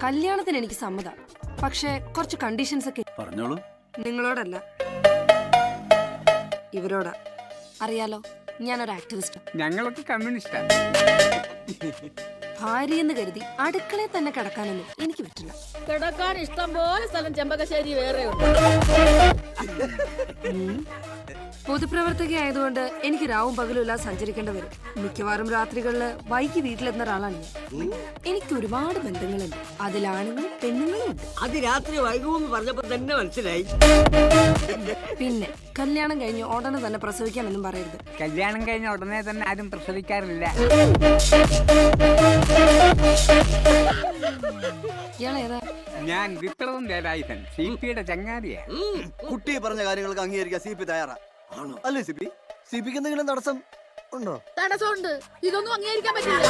കല്യാണത്തിന് എനിക്ക് സമ്മതം, പക്ഷെ കുറച്ച് കണ്ടീഷൻസ് ഒക്കെ. പറഞ്ഞോളൂ. നിങ്ങളോടല്ല, ഇവരോടാ. അറിയാലോ, ഞാനൊരു ആക്ടിവിസ്റ്റ്. ഞങ്ങളൊക്കെ കമ്മ്യൂണിസ്റ്റാ. ഭാര്യയെന്ന് കരുതി അടുക്കളയിൽ തന്നെ കിടക്കാനൊന്നും എനിക്ക് പറ്റില്ല. കിടക്കാൻ ഇഷ്ടം പോലെ സ്ഥലം ചെമ്പകശ്ശേരി വേറെ ഉണ്ട്. പൊതുപ്രവർത്തക ആയതുകൊണ്ട് എനിക്ക് രാവും പകലും ഇല്ലാതെ സഞ്ചരിക്കേണ്ടി വരും. മിക്കവാറും രാത്രികളില് വൈകി വീട്ടിലെത്തുന്ന ഒരാളാണ് ഞാൻ. എനിക്ക് ഒരുപാട് ബന്ധങ്ങളുണ്ട്, അതിലാണുങ്ങളും പെണ്ണുങ്ങളും ഉണ്ട്. അത് രാത്രി വൈകുമെന്ന് പറഞ്ഞപ്പോ തന്നെ മനസ്സിലായി. പിന്നെ കല്യാണം കഴിഞ്ഞ് ഉടനെ തന്നെ പ്രസവിക്കാമെന്നും പറയരുത്. കല്യാണം കഴിഞ്ഞ ഉടനെ തന്നെ ആരും പ്രസവിക്കാറില്ല. ഇയാളേതാ? ഞാൻ വിപ്ലവം വേലായുധൻ, CP-യുടെ ചങ്ങാതിയാ. കുട്ടി പറഞ്ഞ കാര്യങ്ങൾക്ക് അംഗീകരിക്കാൻ CP തയ്യാറാ അല്ലേ? CPക്ക് എന്തെങ്കിലും തടസ്സം ഉണ്ടോ? തടസ്സമുണ്ട്. ഇതൊന്നും അംഗീകരിക്കാൻ പറ്റില്ല.